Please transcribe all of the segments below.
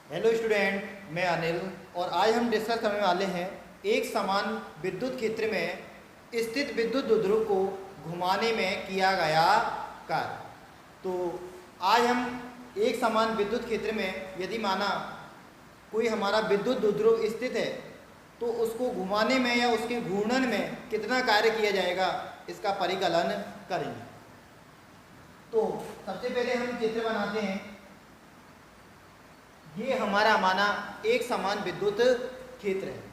Hello student, मैं अनिल और आज हम डिस्कस करने वाले हैं एक समान विद्युत क्षेत्र में स्थित विद्युत द्विध्रुव को घुमाने में किया गया कार्य। तो आज हम एक समान विद्युत क्षेत्र में यदि माना कोई हमारा विद्युत द्विध्रुव स्थित है तो उसको घुमाने में या उसके घूर्णन में कितना कार्य किया जाएगा इसका परिकलन करेंगे। तो सबसे पहले हम चित्र बनाते हैं। ये हमारा माना एक समान विद्युत क्षेत्र है।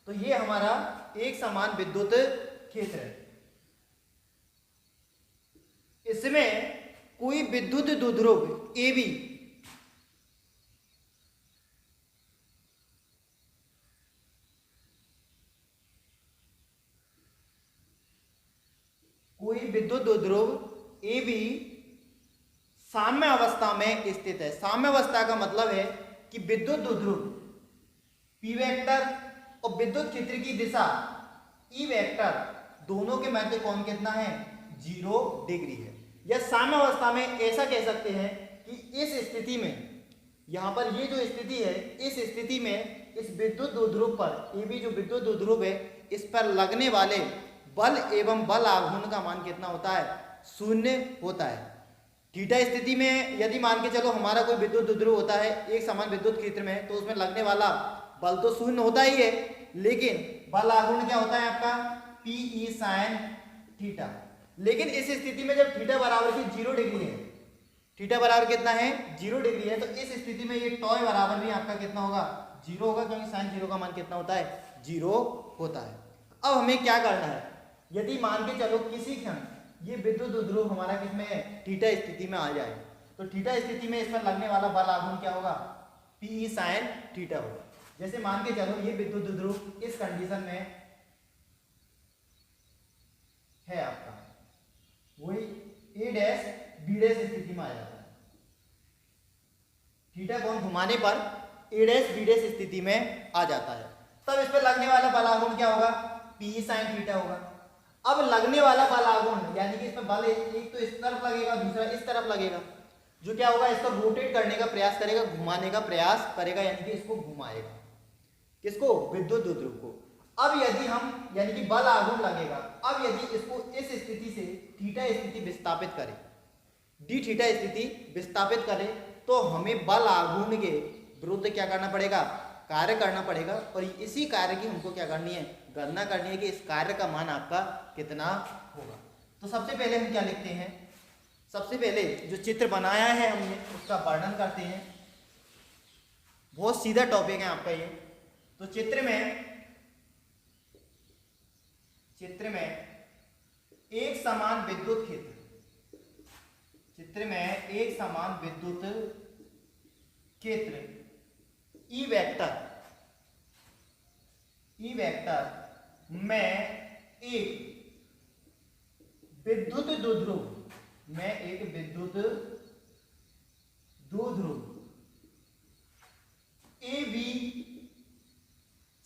तो ये हमारा एक समान विद्युत क्षेत्र है। इसमें कोई विद्युत द्विध्रुव AB कोई विद्युत द्विध्रुव AB साम्य अवस्था में स्थित है। साम्य अवस्था का मतलब है कि विद्युत द्विध्रुव P वेक्टर और विद्युत क्षेत्र की दिशा E वेक्टर दोनों के मध्य कोण कितना है? 0 डिग्री है। या साम्य अवस्था में ऐसा कह सकते हैं कि इस स्थिति में, यहाँ पर ये जो स्थिति है, इस स्थिति में इस विद्युत द्विध्रुव पर AB जो विद्युत द्विध्रुव है इस पर लगने वाले बल एवं बल आघूर्ण का मान कितना होता है? 0 होता है। थीटा स्थिति में यदि मान के चलो हमारा कोई विद्युत द्विध्रुव होता है एक समान विद्युत क्षेत्र में, तो उसमें लगने वाला बल तो 0 होता ही है, लेकिन बल आघूर्ण क्या होता है आपका? PE sin theta. लेकिन इस स्थिति में जब थीटा बराबर की 0 डिग्री है, थीटा बराबर कितना है? 0 डिग्री है, तो इस स्थिति में ये टॉय बराबर भी आपका कितना होगा? 0 होगा, क्योंकि साइन 0 का मान कितना होता है? 0 होता है। अब हमें क्या करना है? यदि मान के चलो किसी क्षण ये विद्युत द्विध्रुव हमारा किसमें है? थीटा स्थिति में आ जाए, तो थीटा स्थिति में इस पर लगने वाला बल आघूर्ण क्या होगा? PE sin थीटा होगा। जैसे मान के चलो ये विद्युत द्विध्रुव इस कंडीशन में है आपका, वही A डैश B डैश स्थिति में आ जाता है। थीटा कोण घुमाने पर A डैश B डैश स्थिति में आ जाता है। तब इस पर लगने वाला बल आघूर्ण क्या होगा? PE sin थीटा होगा। अब लगने वाला बल आघूर्ण यानी कि इसमें बल एक तो इस तरफ लगेगा, दूसरा इस तरफ लगेगा, जो क्या होगा? इसको रोटेट करने का प्रयास करेगा, घुमाने का प्रयास करेगा, यानी कि इसको घुमाएगा। किसको? विद्युत द्विध्रुव को। अब यदि हम यानी कि बल आघूर्ण लगेगा, अब यदि इसको इस स्थिति से थीटा स्थिति विस्थापित करें, डी थीटा स्थिति विस्थापित करें, तो हमें बल आघूर्ण के विरुद्ध क्या करना पड़ेगा? कार्य करना पड़ेगा। और इसी कार्य की हमको क्या करनी है? गणना करनी है कि इस कार्य का मान आपका कितना होगा। तो सबसे पहले हम क्या लिखते हैं? सबसे पहले जो चित्र बनाया है हमने उसका वर्णन करते हैं। बहुत सीधा टॉपिक है आपका ये। तो चित्र में एक समान विद्युत क्षेत्र, चित्र में एक समान विद्युत क्षेत्र E वेक्टर में एक विद्युत द्विध्रुव AB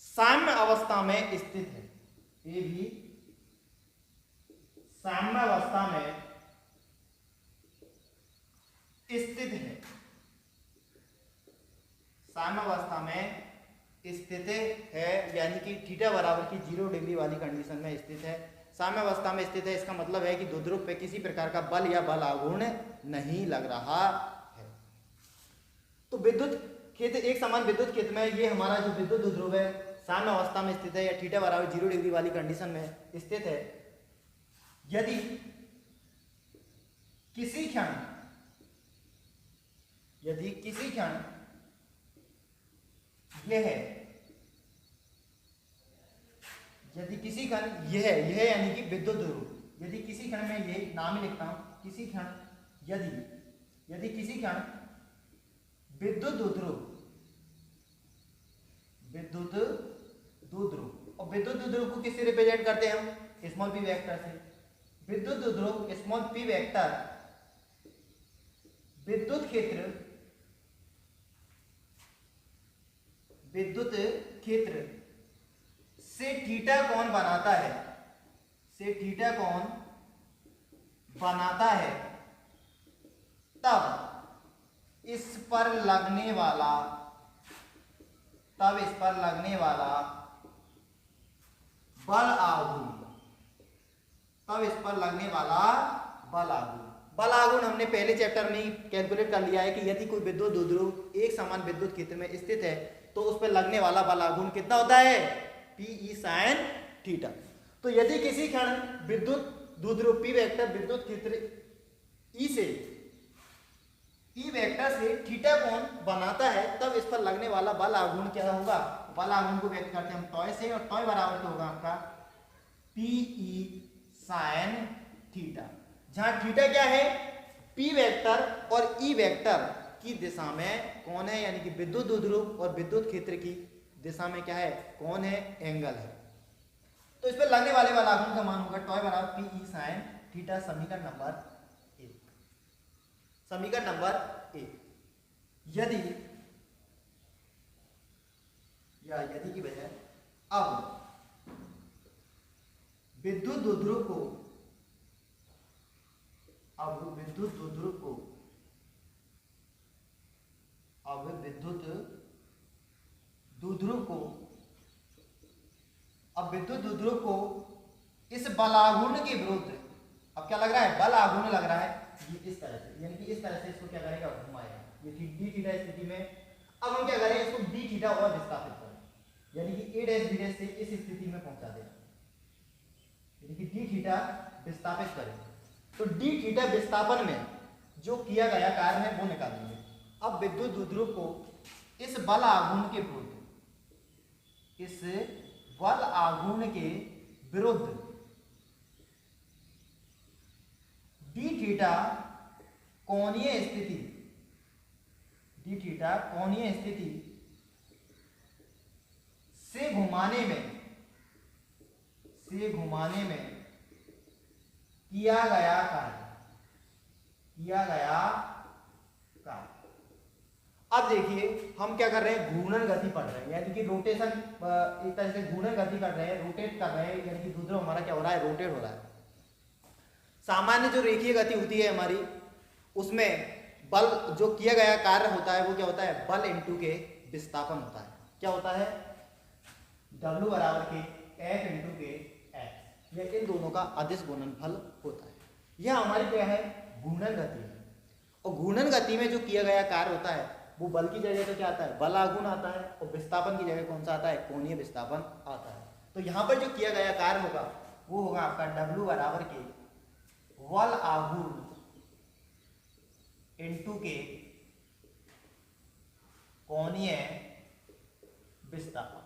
साम्य अवस्था में स्थित है। AB साम्य अवस्था में स्थित है, साम्य अवस्था में स्थित है, यानी कि थीटा बराबर की 0 डिग्री वाली कंडीशन में स्थित है। साम्य अवस्था में स्थित है, इसका मतलब है कि द्विध्रुव पे किसी प्रकार का बल या बल आघूर्ण नहीं लग रहा है। तो विद्युत क्षेत्र, एक समान विद्युत क्षेत्र में ये हमारा जो विद्युत द्विध्रुव है साम्य अवस्था में स्थित है या थीटा बराबर 0 डिग्री वाली कंडीशन में स्थित है। यदि किसी क्षण यह यानी कि विद्युत ध्रुव, यदि किसी क्षण में ये नाम ही लिखता हूं, किसी क्षण यदि किसी क्षण विद्युत द्विध्रुव और विद्युत द्विध्रुव को किससे रिप्रेजेंट करते हैं हम? स्मॉल p वेक्टर से। विद्युत द्विध्रुव स्मॉल p वेक्टर विद्युत क्षेत्र से थीटा कोण बनाता है, से थीटा कोण बनाता है, तब इस पर लगने वाला बल आघूर्ण, बल आघूर्ण हमने पहले चैप्टर में ही कैलकुलेट कर लिया है कि यदि कोई विद्युत द्विध्रुव एक समान विद्युत क्षेत्र में स्थित है तो उस पर लगने वाला बल आघूर्ण कितना होता है, Pe sin थीटा। तो यदि किसी क्षण विद्युत द्विध्रुव P वेक्टर विद्युत क्षेत्र E वेक्टर से थीटा कोण बनाता है, तब इस पर लगने वाला बल आघूर्ण क्या होगा, बल आघूर्ण को व्यक्त करते हैं हम टॉय से, और टॉय बराबर क्या होगा आपका Pe sin थीटा, जहां थीटा क्या है, P वेक्टर और E वेक्टर की दिशा में कौन है, यानी कि विद्युत द्विध्रुव और विद्युत क्षेत्र की दिशा में क्या है, कौन है, एंगल है। तो इस पर लगने वाले बल आघूर्ण का मान होगा टॉय बराबर Pe sin थीटा। समीकरण नंबर 1। यदि की बजाय अब विद्युत द्विध्रुव को इस बल आघूर्ण के विरुद्ध, अब क्या लग रहा है, बल आघूर्ण लग रहा है, ये इस तरह से, यानी कि इस तरह से इसको क्या करेगा, घुमाएगा, ये डी थीटा स्थिति में। अब हम क्या करें, इसको डी थीटा और विस्थापित करें, यानी कि ए डैश बी डैश से इस स्थिति में पहुंचा दें, यानी कि डी थीटा विस्थापित करें। तो डी थीटा विस्थापन में जो किया गया कार्य है वो निकालेंगे। अब विद्युत द्विध्रुव को इस बल आघूर्ण के विरुद्ध डी थीटा कोणीय स्थिति से घुमाने में किया गया कार्य। अब देखिए हम क्या कर रहे हैं, घूर्णन गति पढ़ रहे हैं, यानी कि रोटेशन, एक तरह से घूर्णन गति कर रहे हैं, रोटेट कर रहे हैं, यानी कि द्विध्रुव हमारा क्या हो रहा है, रोटेट हो रहा है। सामान्य जो रेखीय गति होती है हमारी, उसमें बल जो किया गया कार्य होता है वो क्या होता है, बल इंटू के विस्थापन होता है। क्या होता है, W बराबर के F इंटू के X, यह इन दोनों का अदिश गुणनफल होता है। यह हमारी क्या है, घूर्णन गति है। और घूर्णन गति में जो किया गया कार्य होता है वो बल की जगह तो क्या आता है, बल आघूर्ण आता है, और विस्थापन की जगह कौन सा आता है, कोणीय विस्थापन आता है। तो यहाँ पर जो किया गया कार्य होगा वो होगा आपका W बराबर के बल आघूर्ण इंटू के कोणीय विस्थापन,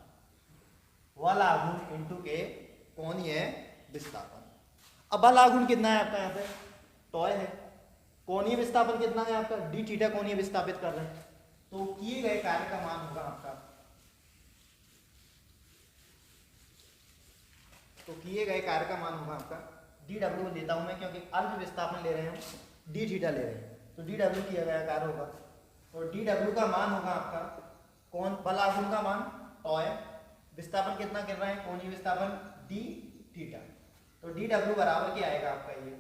बल आघूर्ण इंटू के कोणीय विस्थापन। अब बल आघूर्ण कितना है आपका, यहाँ पे टॉय है, कोणीय विस्थापन कितना है आपका, डी थीटा कोणीय विस्थापित कर रहे हैं, तो किए गए कार्य का मान होगा आपका, डी डब्ल्यू लेता हूं मैं क्योंकि अल्प विस्थापन ले रहे हैं, डी थीटा ले रहे हैं, तो डी डब्ल्यू किया गया कार्य होगा, और डी डब्ल्यू का मान होगा आपका कौन, बल आघूर्ण का मान टॉय, विस्थापन कितना कर रहे हैं, कोणीय विस्थापन डी थीटा, तो डी डब्ल्यू बराबर क्या आएगा आपका, ये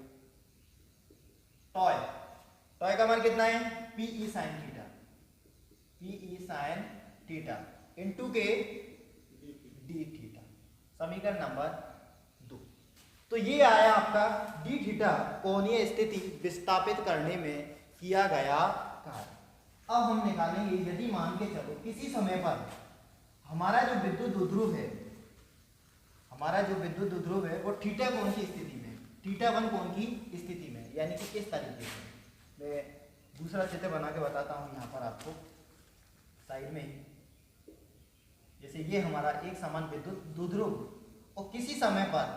टॉय का मान कितना है, Pe sin थीटा इंटू के डी थीटा। समीकरण नंबर 2। तो ये आया आपका डी थीटा कोणीय स्थिति विस्थापित करने में किया गया कार्य। अब हम निकालेंगे, यदि मान के चलो किसी समय पर हमारा जो विद्युत द्विध्रुव है वो थीटा कोण की स्थिति में, थीटा 1 कोण की स्थिति में, यानी कि इस तरीके से, मैं दूसरा चित्र बना के बताता हूं यहाँ पर आपको साइड में ही। जैसे ये हमारा एक समान विद्युत द्विध्रुव, और किसी समय पर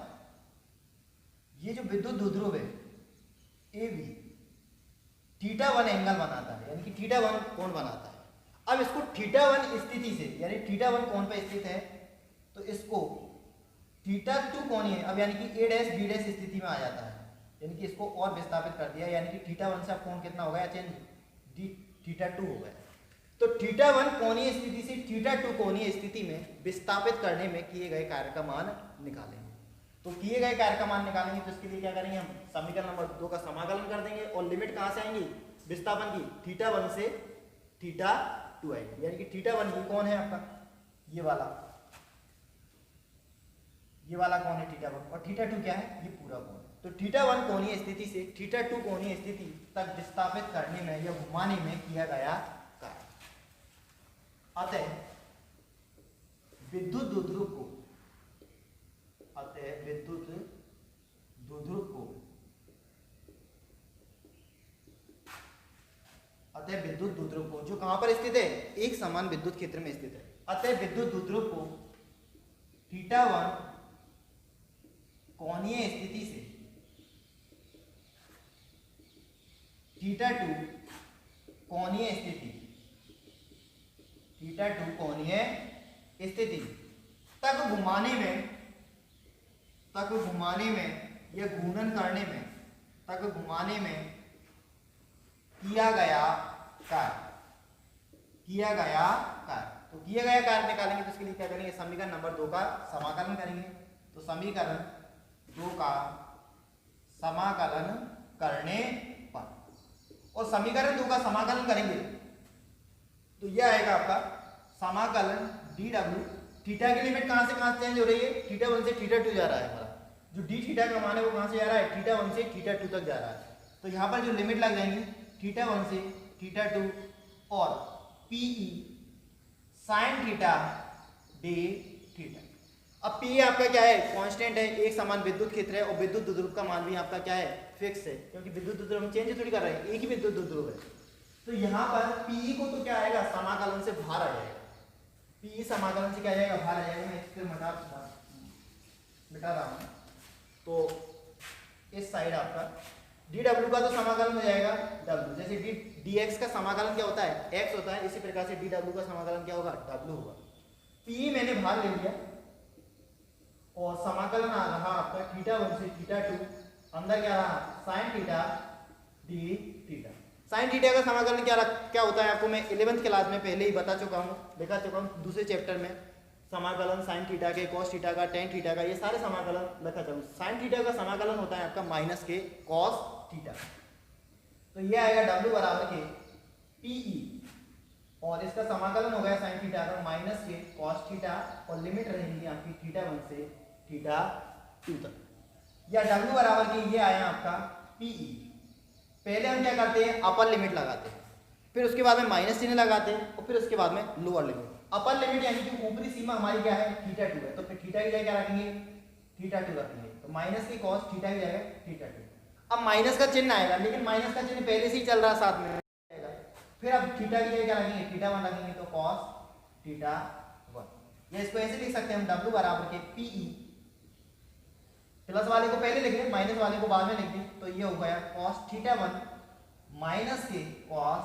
ये जो विद्युत द्विध्रुव है ए बी थीटा 1 एंगल बनाता है, यानी कि थीटा 1 कोण बनाता है। अब इसको थीटा 1 स्थिति से, यानी थीटा 1 कोण पर स्थित है, तो इसको थीटा 2 कोणीय, अब यानी कि ए डैश बी डैश स्थिति में आ जाता है, यानी कि इसको और विस्थापित कर दिया, यानी कि थीटा 1 से अब कोण कितना हो गया चेंज, डी थीटा 2 हो गया। तो थीटा 1 कोणीय स्थिति से थीटा 2 कोणीय स्थिति में विस्थापित करने में किए गए कार्य का मान निकालेंगे। तो किए गए कार्य का मान निकालेंगे तो इसके लिए क्या करेंगे, हम समीकरण नंबर 2 का समाकलन कर देंगे और लिमिट कहां से आएंगी विस्थापन की, थीटा 1 से थीटा 2 आएगी। यानी कि थीटा 1 कौन है आपका, ये वाला कौन है थीटा 1, और थीटा 2 क्या है, ये पूरा कौन है। तो थीटा 1 कोणीय स्थिति से थीटा 2 कोणीय स्थिति तक विस्थापित करने में या घुमाने में किया गया कार्य। अतः विद्युत द्विध्रुव को जो कहां पर स्थित है, एक समान विद्युत क्षेत्र में स्थित है। अतः विद्युत द्विध्रुव को थीटा 1 कोणीय स्थिति से थीटा 2 कोणीय स्थिति तक घुमाने में या घूर्णन करने में किया गया कार्य। तो किया गया कार्य निकालेंगे तो इसके लिए क्या करेंगे, समीकरण नंबर 2 का समाकलन करेंगे। तो समीकरण 2 का समाकलन करने पर, और समीकरण 2 का समाकलन करेंगे तो यह आएगा आपका समाकलन dw। थीटा की लिमिट कहां से कहां चेंज हो रही है, थीटा 1 से थीटा 2 जा रहा है हमारा। जो d थीटा का मान है वो कहां से जा रहा है, थीटा 1 से थीटा 2 तक जा रहा है। तो यहां पर जो लिमिट लग जाएंगी थीटा 1 से थीटा 2 और PE sin theta d theta. अब P आपका क्या है, कांस्टेंट है, एक समान विद्युत क्षेत्र है, और विद्युत द्विध्रुव का मान भी आपका क्या है, फिक्स है, क्योंकि विद्युत द्विध्रुव हम चेंज थोड़ी कर रहे हैं, एक ही विद्युत द्विध्रुव है। तो यहाँ पर PE को तो क्या आएगा, समाकलन से बाहर आ जाएगा। PE समाकलन से क्या आएगा, बाहर आ जाएगा। मैं इससे मिटा रहा हूँ। तो इस साइड आपका dw का तो समाकलन हो जाएगा w, जैसे dx का समाकलन क्या होता है, x होता है, इसी प्रकार से dw का समाकलन क्या होगा, w होगा। PE मैंने बाहर ले लिया और समाकलन आ रहा आपका थीटा 1 से थीटा 2, अंदर क्या रहा sin theta d theta. sin theta का समाकलन क्या होता है, आपको मैं 11th क्लास में पहले ही बता चुका हूँ, दिखा चुका हूँ, दूसरे चैप्टर में समाकलन sin थीटा के, cos थीटा का, tan थीटा का, ये सारे समाकलन लिखा चुका हूँ। sin थीटा का समाकलन होता है आपका माइनस के cos थीटा। तो ये आएगा w बराबर के PE, और इसका समाकलन हो गया sin थीटा का माइनस के cos थीटा, और लिमिट रहेगी आपकी थीटा 1 से थीटा 2 तक, या w बराबर के ये आया आपका PE। पहले हम क्या करते हैं, अपर लिमिट लगाते हैं, फिर उसके बाद में माइनस चिन्ह लगाते हैं, और फिर उसके बाद में लोअर लिमिट। अपर लिमिट यानी कि ऊपरी सीमा हमारी क्या है, थीटा 2 है, तो फिर थीटा की जगह क्या रखेंगे, थीटा 2 रखेंगे। तो माइनस की cos थीटा की जगह थीटा 2। अब माइनस का चिन्ह आएगा, लेकिन माइनस का चिन्ह पहले से ही चल रहा है साथ में आएगा। फिर अब थीटा की जगह क्या रखेंगे, थीटा 1 रखेंगे, तो cos थीटा 1। या इसको ऐसे लिख सकते हैं हम, w बराबर के PE, प्लस वाले को पहले लिख लें, माइनस वाले को बाद में लिख दें, तो ये हो गया cos थीटा 1 माइनस के cos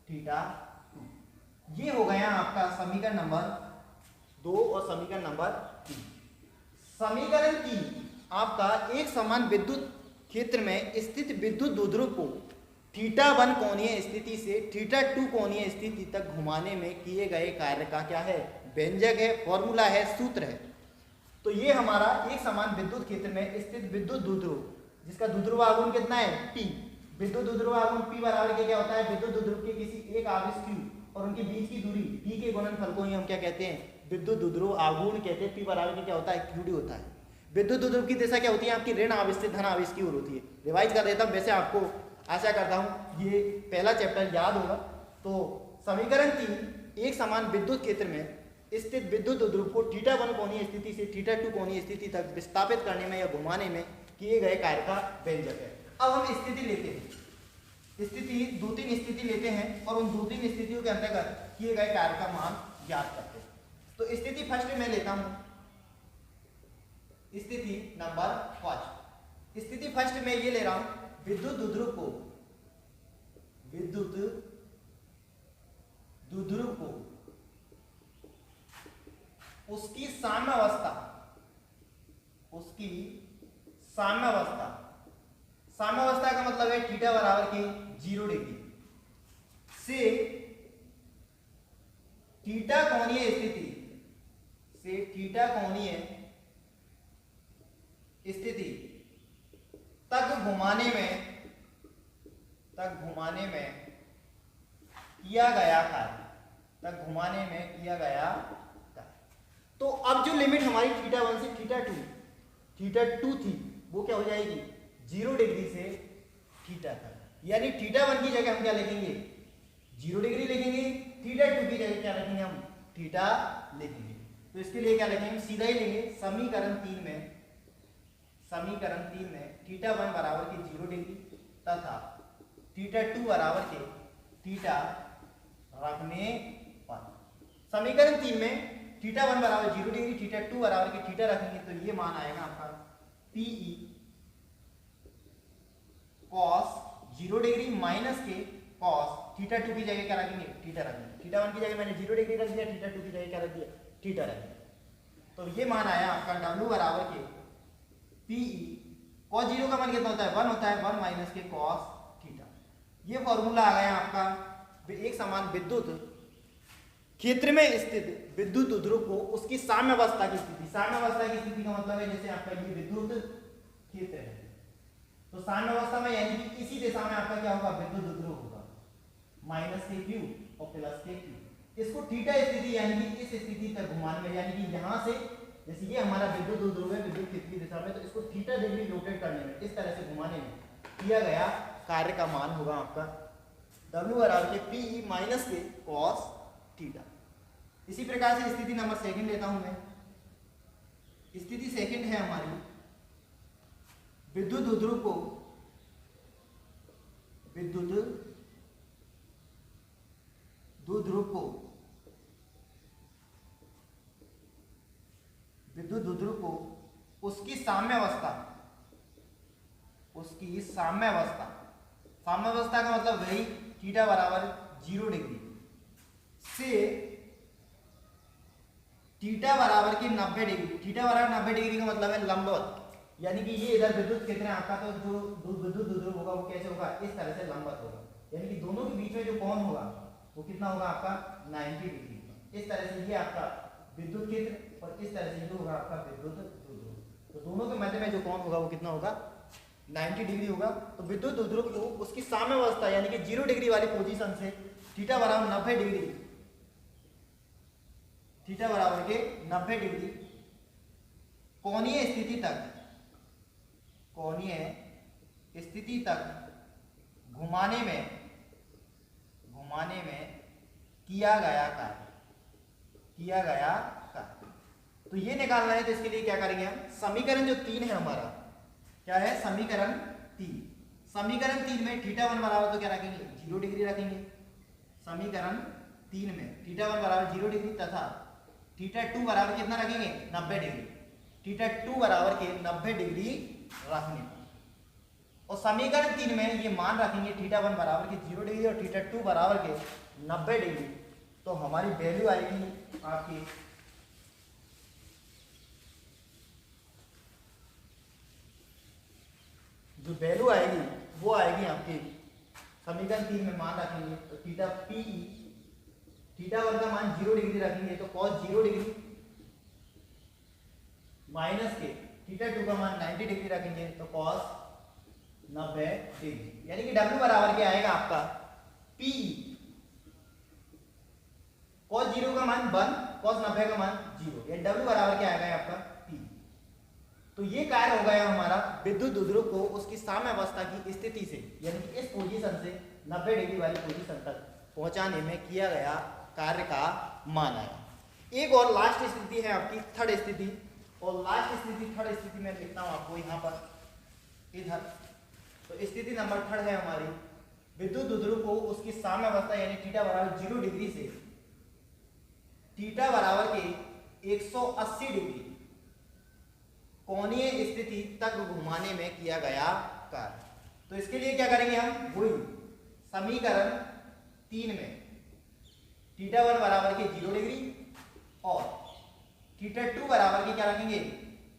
थीटा 2। ये हो गया आपका समीकरण नंबर 2 और समीकरण नंबर 3। समीकरण 3 आपका एक समान विद्युत क्षेत्र में स्थित विद्युत द्विध्रुव को थीटा 1 कोणीय स्थिति से थीटा 2 कोणीय स्थिति तक घुमाने में किए गए कार्य का क्या है, व्यंजक है, फॉर्मूला है, सूत्र है। तो ये हमारा एक समान विद्युत क्षेत्र में स्थित विद्युत द्विध्रुव, जिसका द्विध्रुव आघूर्ण कितना है, P। विद्युत द्विध्रुव आघूर्ण P बराबर के क्या होता है, विद्युत द्विध्रुव के किसी एक आवेश Q और उनके बीच की दूरी d के गुणनफल को ही हम क्या कहते हैं, विद्युत द्विध्रुव आघूर्ण कहते हैं। P बराबर के क्या होता है, QD होता है। विद्युत द्विध्रुव की दिशा क्या होती है, आपकी ऋण आवेश से धन आवेश की ओर होती है। रिवाइज कर देता हूं, वैसे आपको आशा करता हूं ये पहला चैप्टर याद होगा। तो समीकरण 3 एक समान विद्युत क्षेत्र में स्थित विद्युत द्विध्रुव को थीटा 1 कोणीय स्थिति से थीटा 2 कोणीय स्थिति तक विस्थापित करने में या घुमाने में किए गए कार्य का व्यंजक है। अब हम स्थिति लेते हैं, स्थिति 2-3 स्थिति लेते हैं और उन 2-3 स्थितियों के अंतर्गत किए गए कार्य का मान ज्ञात करते हैं। तो स्थिति फर्स्ट में लेता हूं, स्थिति नंबर 5। स्थिति फर्स्ट में ये ले रहा हूं, विद्युत द्विध्रुव को उसकी साम्यावस्था का मतलब है थीटा बराबर के 0 डिग्री से थीटा कोणीय स्थिति से थीटा कोणीय स्थिति तक घुमाने में किया गया कार्य, तक घुमाने में किया गया कार्य। तो अब जो लिमिट हमारी थीटा 1 से थीटा 2 थी वो क्या हो जाएगी 0 डिग्री से थीटा तक, यानी थीटा 1 की जगह हम क्या लिखेंगे 0 डिग्री लिखेंगे, थीटा 2 की जगह क्या लिखेंगे हम थीटा लिखेंगे। तो इसके लिए क्या लिखेंगे सीधा ही लेंगे समीकरण 3 में थीटा 1 बराबर के 0 डिग्री तथा थीटा 2 बराबर के थीटा रखने पर। समीकरण 3 में थीटा 1 बराबर 0 डिग्री थीटा 2 बराबर के थीटा रखेंगे तो ये मान आएगा आपका PE cos 0 डिग्री माइनस के cos थीटा 2 की जगह क्या रखेंगे थीटा रखेंगे। थीटा 1 की जगह मैंने 0 डिग्री रख दिया, थीटा 2 की जगह क्या रख दिया थीटा रख दिया। तो ये मान आया आपका W बराबर के PE cos 0 का मान कितना होता है 1 होता है, 1 माइनस के cos थीटा। ये फॉर्मूला आ गया आपका एक समान विद्युत क्षेत्र में स्थित विद्युत ध्रुव को उसकी साम्यावस्था की स्थिति का मतलब है जैसे आपका ये विद्युत क्षेत्र है तो साम्यावस्था में यानी कि इसी दिशा में आपका क्या होगा विद्युत ध्रुव होगा माइनस के क्यू और प्लस के क्यू। इसको थीटा स्थिति यानी कि इस स्थिति तक घुमाने में यानी कि यहाँ से जैसे ये हमारा विद्युत ध्रुव है विद्युत क्षेत्र की दिशा में तो इसको थीटा डिग्री रोटेट करने में इस तरह से घुमाने में किया गया कार्य का मान होगा आपका W बराबर के PE माइनस के cos थीटा। इसी प्रकार से स्थिति नंबर सेकंड लेता हूं मैं। स्थिति सेकंड है हमारी विद्युत ध्रुव को उसकी साम्यावस्था का मतलब वही थीटा बराबर 0 डिग्री से थीटा बराबर के 90 डिग्री। थीटा बराबर 90 डिग्री का मतलब है लंबवत, यानी कि ये इधर विद्युत क्षेत्र है आपका तो जो विद्युत ध्रुव होगा वो कैसे होगा इस तरह से लंबवत होगा, यानी कि दोनों के बीच में जो कोण होगा वो कितना होगा आपका 90 डिग्री। इस तरह से ये आपका विद्युत क्षेत्र और इस तरह से ये होगा आपका विद्युत ध्रुव। तो दोनों के मध्य में जो कोण होगा वो कितना होगा 90 डिग्री होगा। तो विद्युत ध्रुव को उसकी साम्यावस्था यानी कि 0 डिग्री वाली पोजीशन से थीटा बराबर 90 डिग्री कोणीय स्थिति तक घुमाने में किया गया कार्य। तो ये निकालना है तो इसके लिए क्या करेंगे हम समीकरण जो 3 है हमारा क्या है समीकरण 3 में थीटा 1 बराबर तो क्या रखेंगे 0 डिग्री रखेंगे। समीकरण 3 में थीटा 1 बराबर 0 डिग्री तथा थीटा 2 बराबर कितना रखेंगे 90 डिग्री। थीटा 2 बराबर के 90 डिग्री रखने और समीकरण 3 में ये मान रखेंगे थीटा 1 बराबर के 0 डिग्री और थीटा 2 बराबर के 90 डिग्री। तो हमारी वैल्यू आएगी आपकी जो वैल्यू आएगी वो आएगी आपकी समीकरण 3 में मान रखेंगे तो थीटा 1 का मान 0 डिग्री रखेंगे तो cos 0 डिग्री माइनस के थीटा 2 का मान 90 डिग्री रखेंगे तो cos 90 डिग्री, यानी कि W बराबर क्या आएगा आपका PE cos 0 का मान 1 cos 90 का मान 0, यानी W बराबर क्या आएगा आपका PE। तो ये कार्य हो गया हमारा विद्युत ध्रुव को उसकी साम्यावस्था की स्थिति से यानी कि इस पोजीशन से 90 डिग्री वाली पोजीशन तक पहुंचाने में किया गया कार्य का मान आया। एक और लास्ट स्थिति है आपकी थर्ड स्थिति और थर्ड स्थिति में लिखता हूं आपको यहाँ पर इधर। तो स्थिति नंबर थर्ड है हमारी विद्युत ध्रुव को उसकी साम्यावस्था यानी थीटा बराबर 0 डिग्री से थीटा बराबर के 180 डिग्री कोणीय स्थिति तक घुमाने में किया गया कार्य। तो इसके लिए क्या करेंगे हम वही समीकरण 3 में थीटा 1 बराबर के 0 डिग्री और थीटा 2 बराबर के क्या रखेंगे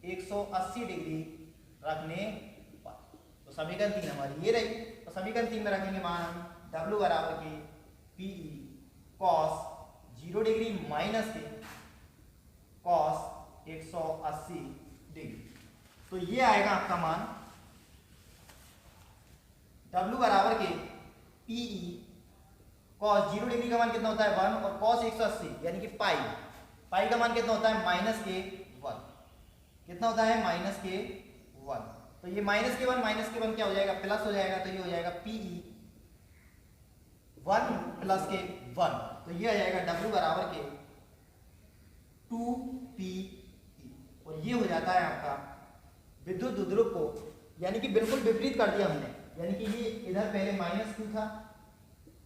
180 डिग्री रखने पर। तो समीकरण 3 हमारी ये रही। तो समीकरण 3 में रखेंगे मान हम W बराबर के PE cos 0 डिग्री माइनस के कॉस 180 डिग्री। तो ये आएगा आपका मान W बराबर के PE कॉस 0 डिग्री का मान कितना होता है 1 और कॉस 180 यानी कि पाई का मान कितना होता है माइनस के 1। कितना होता है माइनस के 1। तो ये माइनस के 1 क्या हो जाएगा प्लस हो जाएगा। तो ये हो जाएगा PE 1 प्लस के 1। तो ये आ जाएगा W बराबर के 2PE और ये हो जाता है आपका विद्युत द्विध्रुव को यानी कि बिल्कुल विपरीत कर दिया हमने। यानी कि ये इधर पहले माइनस Q था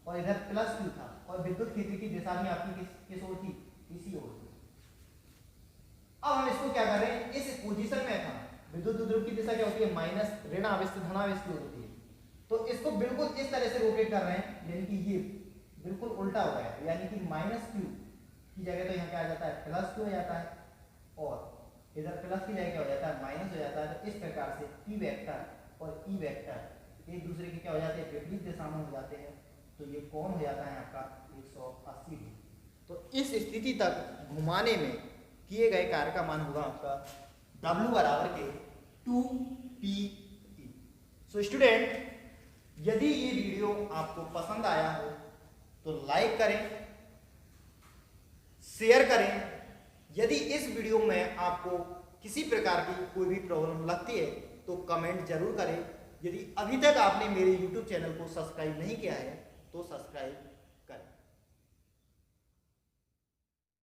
और इधर प्लस Q था और विद्युत क्षेत्र की दिशा में आपकी किस ओर थी इसी ओर थी। अब हम इसको क्या कर रहे हैं इस पोजीशन में था विद्युत द्विध्रुव की दिशा क्या होती है माइनस ऋण आवेश से धनावेश की ओर होती है। तो इसको बिल्कुल इस तरह से रोटेट कर रहे हैं यानी कि ये बिल्कुल उल्टा हो गया यानी कि माइनस Q की जगह तो यहाँ क्या आ जाता है प्लस Q हो जाता है और इधर प्लस की जगह क्या हो जाता है माइनस हो जाता है। तो इस प्रकार से P वेक्टर और E वेक्टर एक दूसरे के क्या हो जाते हैं विपरीत दिशा में हो जाते हैं। तो ये कोण हो जाता है आपका 180 डिग्री। तो इस स्थिति तक घुमाने में किए गए कार्य का मान होगा आपका W बराबर के 2PE। सो स्टूडेंट यदि ये वीडियो आपको पसंद आया हो तो लाइक करें, शेयर करें। यदि इस वीडियो में आपको किसी प्रकार की कोई भी प्रॉब्लम लगती है तो कमेंट जरूर करें। यदि अभी तक आपने मेरे YouTube चैनल को सब्सक्राइब नहीं किया है तो सब्सक्राइब